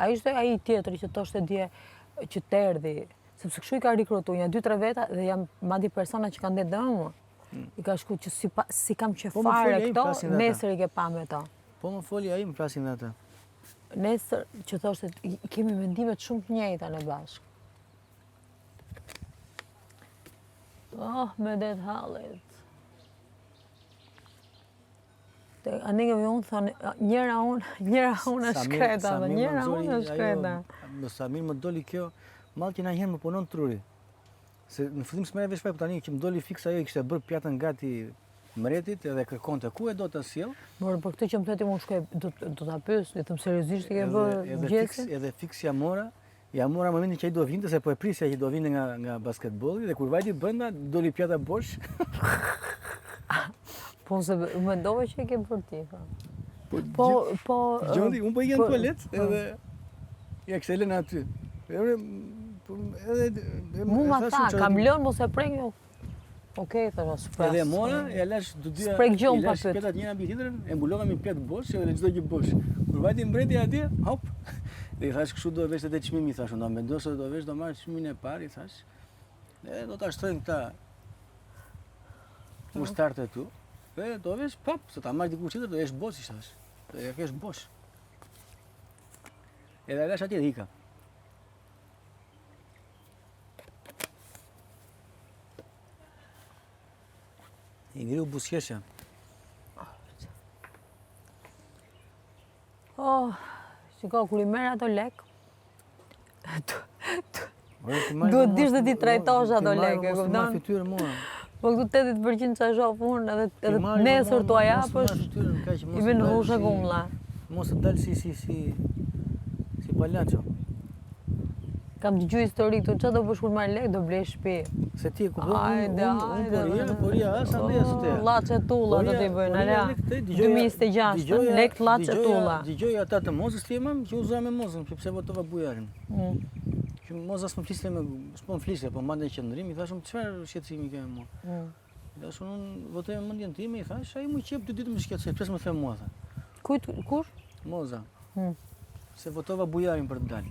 A ishte ai tjetri që thoshte dje që të erdhi, sepse kështu i ka rikrutu, janë 2-3 veta dhe janë madje persona që kanë ndetë dhe më. I ka shku që si kam që fare këto, nesër i ke pa me ta. Po më foli ai, më flasin dhe ata. Nesër që thoshte, kemi mendimet shumë të njëjta në bashkë. Oh, me det hallit. A një unë thonë, njëra unë është shkreta, dhe njëra unë është shkreta. Samir më doli kjo, malë që na njëherë më punon truri. Se në fillim s'merre vesh fare, po tani që më doli fiks ajo i kishte bërë pjatën gati mretit edhe kërkonte ku e do ta sjell. Por për këtë që më theti unë shkoj do ta pyes, vetëm seriozisht e ke bërë gjesën. Edhe fiks ja mora momentin që ai do vinte, se po e prisja që do vinte nga basketbolli dhe kur vajti brenda doli pjata bosh. Po se mendova që e ke bërë ti. Po Gjondi, unë po i në tualet edhe ja kishte lënë aty. Mu ma tha, kam lënë mos e prek jo. Okej, thashë spras. Edhe mora, ja lash të dyja. Sprek gjon pa pyet. Pjetat njëra mbi tjetrën, e mbulova me pjet bosh edhe çdo gjë bosh. Kur vajti mbreti atje, hop. Dhe i thash kështu do vesh edhe çmimi, thash, do mendos se do vesh do marr çmimin e parë, i thash. Dhe do ta shtrojmë këta mustartë tu. Dhe do vesh pap, se ta marr diku tjetër do jesh bosh, i thash. Do ja kesh bosh. Edhe lash atje dhika. I ngriu buzëqeshja. Shiko, kur i merr ato lek, duhet dish dhe ti trajtosh ato lek, e kupton? Po këtu 80% që shoh unë, edhe nesër t'ua japësh, i vjen rrusha gumlla. Mos të dalë si palaço. Kam dëgjuar histori këtu, çfarë do bësh kur marr lek, do blesh shtëpi. Se ti ku unë poria është andaj ashtu. Llaçe tulla do t'i bëjnë, ala. 2026, lek llaçe tulla. Dëgjoj ata të Mozës timëm që uzoja me Mozën, sepse votova bujarin. Që Moza s'më fliste s'po më fliste, po mbante qendrim, i thashëm çfarë shqetësimi ke mua. Tash unë votoj me mendjen time, i thash, ai më qep 2 ditë më shqetësoj, pse s'më them mua tha. Kur? Moza. Se votova bujarin për të dalë.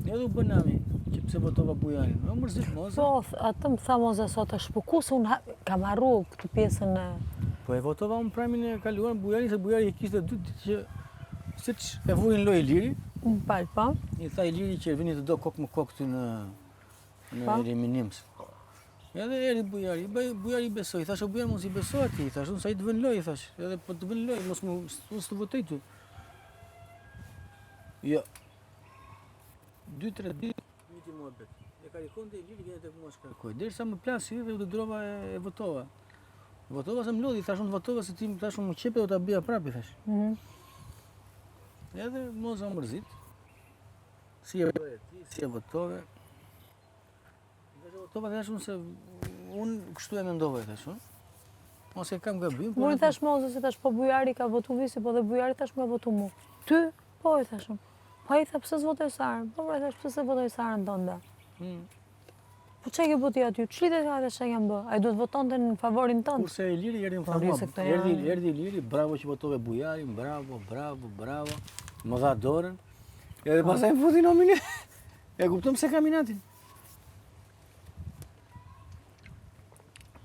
Ne do bënami, që pse votova bujarin. Më mërzit Moza. Po, atë më tha Moza sot është, po ku se unë kam harru këtë pjesën e... Po e votova unë pramin e kaluar bujarin, se bujari e kishte 2 ditë që siç e vurin loj Iliri. Pal, po. I tha Iliri që vini të do kokë më kokë ty në eliminim. Edhe erdhi bujari, bujari besoi, thashë bujari mos i beso atij, thash unë sa i të vën loj, thash, edhe po të vën loj, mos të votoj ty. Jo. 2-3 ditë viti muhabet. E karikonte Iliri vjen tek mua shkarkoj. Derisa më plasi dhe u drova e votova. Votova se më lodhi, thash unë votova se ti më thash unë më qepe do ta bëja prapë, thash. Edhe Moza mërzit. Si e bëje ti, si e votove. Dhe votova thash unë se unë kështu e mendova thash unë. Mos e kam gabim. Unë thash Moza se thash po bujari ka votu visi, po dhe bujari thash më votu mu. Ty? Po i thash unë. Po i tha pse s'votoj Sarën? Po i thash pse s'votoj Sarën tënde? Po çe ke bëti aty? Çlitet ka çe kam bë? Ai duhet votonte në favorin tënd. Kurse Iliri erdhi në favor. Erdhi Iliri, bravo që votove bujarin, bravo. Më dha dorën. Edhe pastaj futi nominin. E kuptoj pse kaminatin.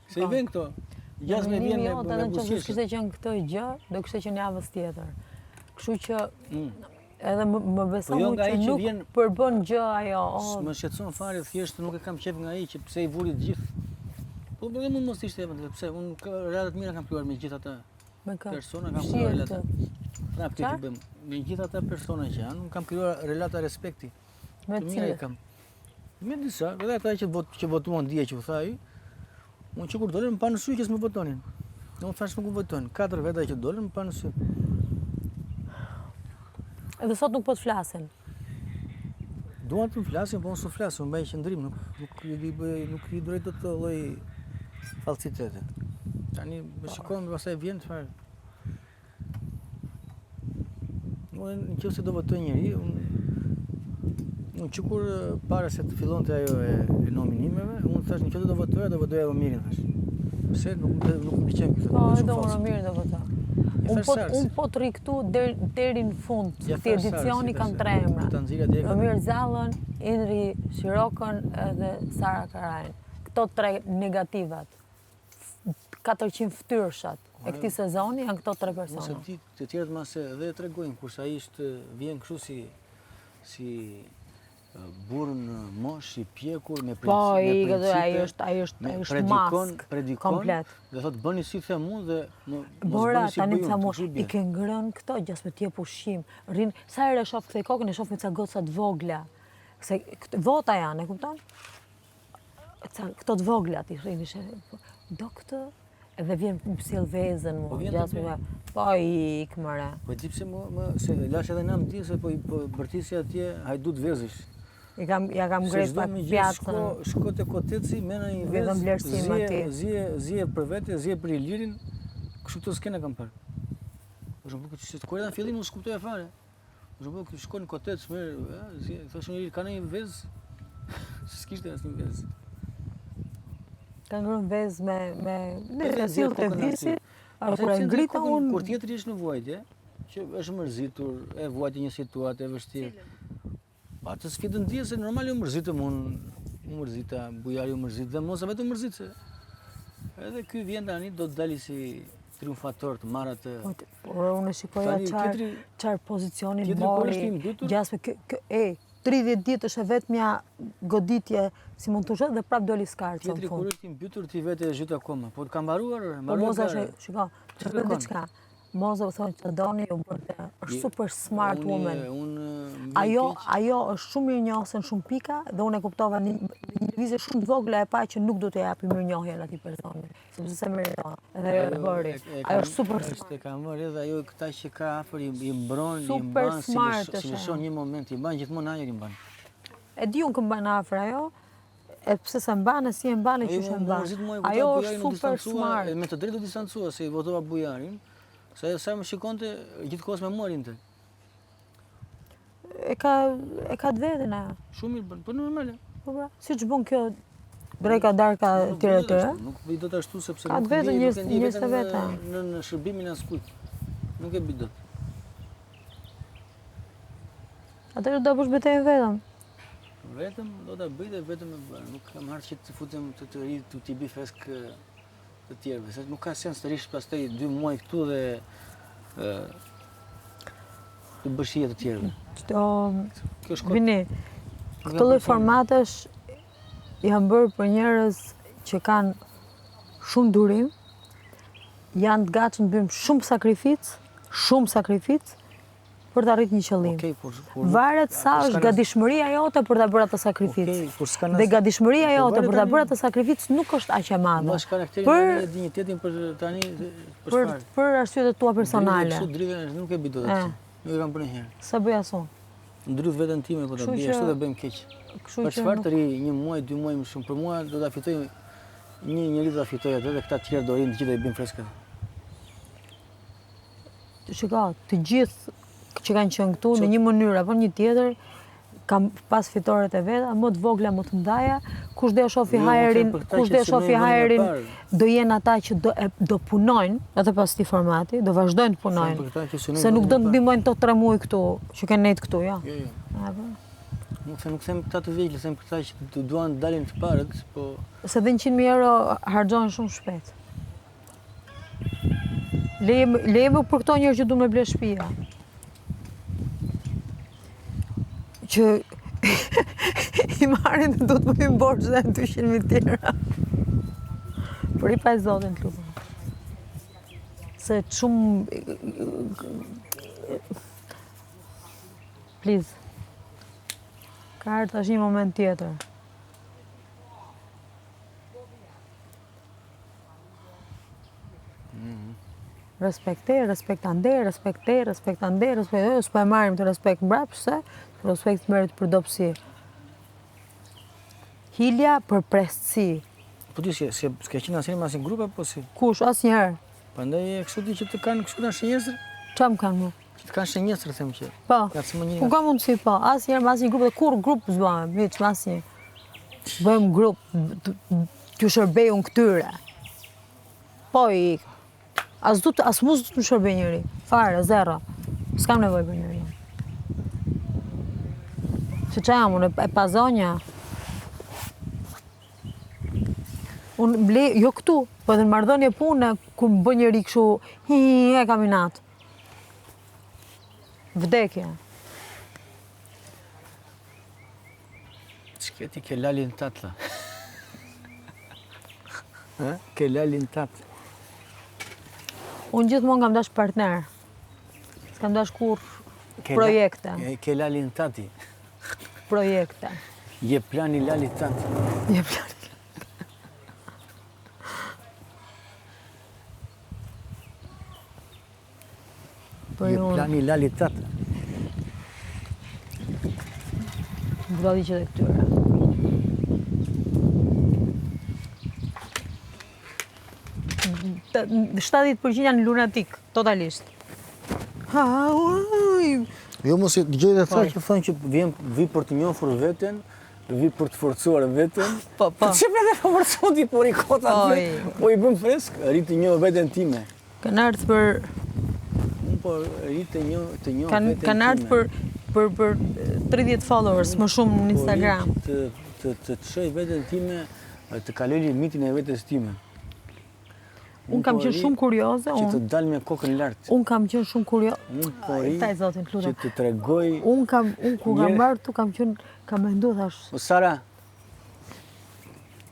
Se i vjen këto. Jasme vjen me buzëqeshje. Kishte qenë këtë gjë, do kishte qenë javës tjetër. Kështu që edhe më beson që nuk përbën gjë ajo. Më shqetëson fare, thjesht nuk e kam qef nga ai që pse i vuri të gjithë. Po edhe mund mos ishte edhe pse unë relatat mira kam krijuar me gjithë ata persona, kam krijuar relata. Na këtë që bëm. Me gjithë ata persona që janë, kam krijuar relata respekti. Me cilë? Me disa, edhe ata që votuan dje që u tha ai. Unë që kur dolën më pa në sy që s'më votonin. Unë thash nuk u votojnë. 4 veta që dolën më pa në sy. Edhe sot nuk po të flasin? Duan të më flasin, po unë s'u flasin, unë bëj qëndrim, nuk i duroj do të lloj falsitete. Tani shikojmë pastaj vjen çfarë. Unë nëse do votoj njëri, unë që kur para se të fillonte ajo e nominimeve, unë thash nëse do votoja Omirin thash. Pse nuk më pëlqen këtë. Po, do Omirin do votoj. Unë po të riktu deri në fund, këti edicioni kam 3 emra. Romir Zallën, Indri Shirokën edhe Sara Karajn. Këto 3 negativat. 400 ftyrshat e këtij sezoni janë këto 3 persona. Mos e di, të tjerët mase dhe tregojnë kurse ai vjen kështu si burr në mosh i pjekur me principe. Po, ai është mask komplet. Dhe thotë bëni si them unë dhe Bora, tani të thamu, i ke ngrënë këto gjas me t'jep ushqim. Rrin, sa herë shoh këtë kokën e shoh me ca goca të vogla. Se vota janë, e kupton? Këto të vogla ti rrini do këtë edhe vjen më sjell vezën mu, gjas me po ik mëre. Po di pse se lash edhe nam di se po bërtisi atje hajdut vezësh. Ja kam ngrej pak pjatën. Shko te koteci, mena një vezë, zje për vete, zje për Ilirin, kështu të skena kam parë. Për shembull, kur era në fillim unë s'kuptoja fare. Për shembull, shkon në kotec, merr, thashun Ilir, ka një vezë? S'kishte asnjë vezë. Ka ngrënë vezë me sill të visit, kur e ngrita unë... Kur tjetëri është në vuajtje, që është mërzitur, e vuajtje një situatë e vështirë. Atë sfidën dia se normal ju mërzitëm unë mërzita, bujari u mërzit dhe mosa vetë u mërzit. Edhe ky vjen tani do të dali si triumfator të marrë atë. Por unë shikoja çfarë pozicioni mori. Gjasme 30 ditë është vetmja goditje si mund të thosh dhe prap doli skarca. Tjetri kur është i mbytur ti vetë e zhyt akoma, po ka mbaruar. Po moza shiko, çfarë diçka. Moza u thonë që doni u bërte, është super smart woman. Ajo është shumë mirënjohëse në shumë pika dhe unë e kuptova një lëvizje shumë të vogla e pa që nuk do të japi mirënjohjen atij personi, sepse se meriton. Edhe ajo e bëri. Ajo është super smart. E ka marrë edhe ajo këta që ka afër i mbron, i super mban smart. Si lëshon një moment, i mban gjithmonë ajër i mban. E di unë kë mban afër ajo. E pse se mban, si e mban, që e mban. Ajo është super smart. Me të drejtë do distancua se i votova bujarin. Se sa më shikonte, gjithkohës me mua rinte. E ka të vetën ajo. Shumë mirë bën, po normale. Po pra, siç bën kjo dreka darka tjera. Nuk i do të ashtu sepse nuk e di vetëm në shërbimin askujt. Nuk e bëj dot. Atëherë do bësh betejën vetëm. Vetëm do ta bëj dhe vetëm nuk kam harë që të futem të ri të t'i bëj fresk të tjerëve, se nuk ka sens të rish pastaj 2 muaj këtu dhe të bësh hije të tjerëve. Vini, këto lloj formatesh janë bërë për njerëz që kanë shumë durim, janë të gatshëm të bëjmë shumë sakrificë për të arritur një qëllim. Varet sa është gatishmëria jote për ta bërë atë sakrificë. Dhe gatishmëria jote për ta bërë atë sakrificë nuk është aq e madhe. Mos karakterin e dinjitetin për tani për arsyet e tua personale. Kështu drive nuk e bëj dot atë. Nuk e kam bërë herë. Sa bëj asun? Ndryth veten time po ta bëj ashtu dhe bëjmë keq. Për çfarë të ri 1 muaj, 2 muaj më shumë për mua do ta fitoj një njeri do ta fitoj atë dhe këta të tjerë do rinë të gjithë i bëjnë freskë. Shiko, të gjithë që kanë qenë këtu në një mënyrë apo një tjetër kam pas fitoret e veta, më të vogla, më të mëdha, kush do shofi hajrin, do jenë ata që do punojnë edhe pas këtij formati, do vazhdojnë të punojnë. Se nuk do të ndihmojnë to 3 muaj këtu, që kanë nejt këtu, jo. Nuk them këta të vjegjël, them këta që duan të dalin të parët, po se dhe 100.000 euro harxhohen shumë shpejt. Lejmë për këto njerëz që duan me ble shtëpia. Që i marrin dhe do të bëjmë borxh dhe 200.000 tjera. Por i pa e zotin të lutem. Se shumë... Please. Ka ardhur tash një moment tjetër. Respektande, s'po e marrim të respekt mbrapsht, respekt merret për dobësi. Hilja për prestësi. Po ti s'ke qenë asnjëherë mas një grup apo si? Kush, asnjëherë. Prandaj kështu ti që të kanë kështu na shenjestër? Çfarë më kanë mua? Që të kanë shenjestër them që. Po. Ku ka mundsi po? Asnjëherë mas një grup, kur grup s'bëhem, hiç asnjë. Bëjmë grup, t'ju shërbejun këtyre. Po i As mu s'du të më shërbej njëri. Fare, zero. S'kam nevojë për njëri. Se që jam, unë e pazonja. Unë jo këtu, po edhe në marrëdhënie pune, ku më bë njëri kështu, e kam inat. Vdekje. Ç'ke ke lalin tatë. Ke lalin tatë. Unë gjithmonë kam dash partner. S'kam dash kur projekte. Ke lalin tati. Projekte. Je plani lalit tatë. Je plani. Je plani lalit tatë. Do di që dhe këtyre. Në 70% janë lunatik, totalisht. Jo mos e dëgjoj dhe tha që thonë që vi për të njohur veten, vi për të forcuar veten. Po. Çe me të forcuar ti por i kota aty. Po i bën fresk, ri të njoh veten time. Kanë ardhur për po ri të njoh veten time. Kanë ardhur për 30 followers më shumë në Instagram. Të çoj veten time, të kaloj limitin e vetes time. Unë kam qenë shumë kurioze. Që të dal me kokën lart. Unë kam qenë shumë kurioze. Unë po ri. Taj zotin, lutem. Që të tregoj. Unë kur kam marrë tu kam menduar thash. O Sara.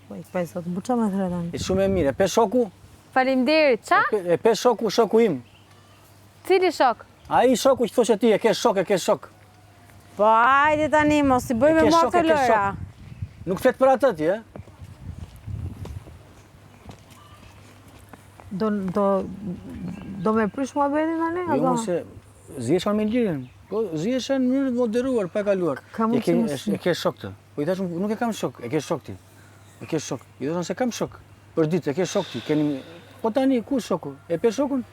Po i zotin, po çfarë më thënë tani? Është shumë e mirë. E pe shoku? Faleminderit. Ça? E pe shoku im. Cili shok? Ai shoku që thoshe ti, e ke shok. Po hajde tani, mos i bëj me mua këto lëra. Nuk flet për atë ti, e? Do me prish muhabetin tani? Jo, mos e ziheshan me lirin. Po ziheshan në mënyrë të moderuar, pa kaluar. E ke shok të. Po i thash nuk e kam shok, e ke shok ti. E ke shok. I thoshan se kam shok. Për ditë e ke shok ti. Po tani ku shoku? E pe shokun?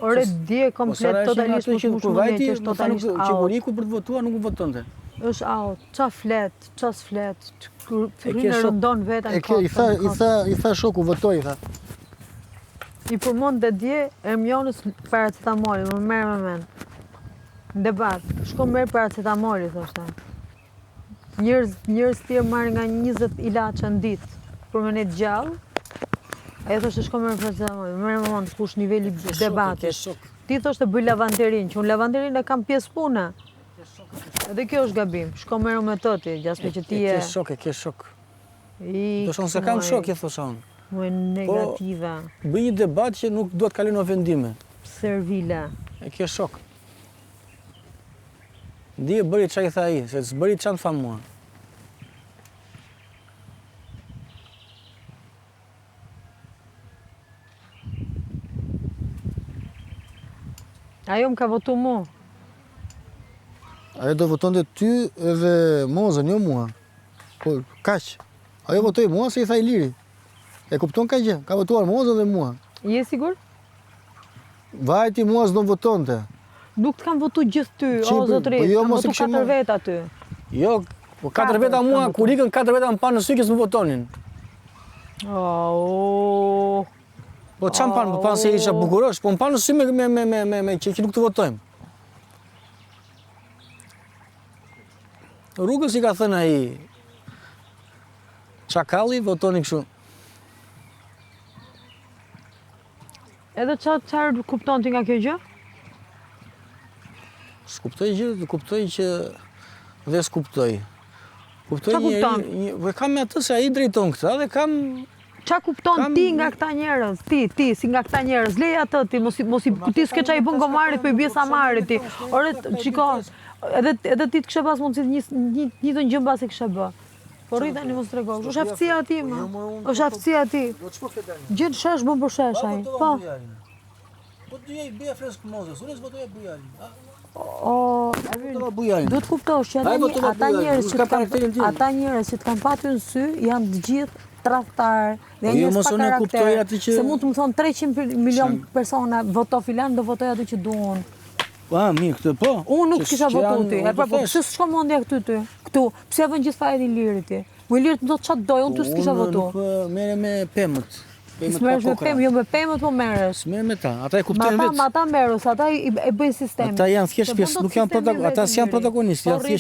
Ore dje komplet totalisht që është totalisht out. Që Buriku për të votuar nuk votonte. Është out. Ça flet. Rinë rëndon vetën. I tha shoku votoi tha. I përmend dhe dje Ermionës paracetamoli, më merr me mend. Në debat, shko merr paracetamoli thoshte. Njerëz tjerë marrin nga 20 ilaçe në ditë për me ne gjallë. Ai thoshte shko merr paracetamoli, merr me mend kush niveli debatit. Ti thoshte bëj lavanderin, që unë lavanderin e kam pjesë pune. Edhe kjo është gabim. Shko merr me toti, gjasme që ti e ke shok. Do shon se kam shok, e thosha unë. Më negative. Bëj një debat që nuk duhet kaloj në ofendime. Servile. E ke shok. Dije bëri çfarë i tha ai, se s'bëri çan tha mua. Ajo më ka votu mu. Ajo do votonte ty edhe Mozën, jo mua. Po, kaq. Ajo votoi mua se i tha Iliri. E kupton ka gjë? Ka votuar Mozën dhe mua. Je sigur? Vajti mua s'do votonte. Nuk të kam votu gjithë ty, o zotëri, kam votu 4 veta ty. Jo, po 4 veta mua, kur ikën 4 veta më panë në sykës më votonin. Po që më panë, më panë se isha bukurosh, po më panë në sy me që nuk të votojmë. Rrugës i ka thënë ai, Çakalli votoni kështu. Edhe çfarë kupton ti nga kjo gjë? S'kuptoj gjë, kuptoj që dhe s'kuptoj. Kuptoj një kam me atë se ai drejton këtë, dhe kam. Qa kupton ti nga këta njerëz? Ti si nga këta njerëz, lej atë ti, mos i ti s'ke qa i bën gomarit, po i bje samarit ti. Ore, shiko, edhe ti të kështë pas mundësit një të njën pas e kështë bë. Po rrita një mos të regosh, është aftësia ti, ma. është aftësia ti. Gjithë shesh bën për shesh ai. Po. Po të jej bëja freskë Mozës, unë s'votoja Bujarin. Duhet kuptosh që ata njerëz që të kanë patur në sy janë të gjithë tradhtar dhe njerëz pa karakter. Se mund të më thonë 300 milion persona voto filan, do votoj aty që duan. Mirë, këtë po. Unë nuk kisha votu ti. Po pse s'ka mendja këtu? Këtu, pse vën gjithë fajin i Ilirit ti? Mu Ilirit më thotë çfarë doj, unë ty s'kisha votu. Unë merre me pemët. Pemët S'merresh pa me kokra. pemë, jo me pemët po merresh. S'merr me ta, ata e Ma kuptojnë ata, vetë. ma ata merros, ata e bëjnë sistemin. Ata janë thjesht Se pjesë, bën nuk dot janë sistemi ata vetëm s'janë njëri. protagonistë, Po janë thjesht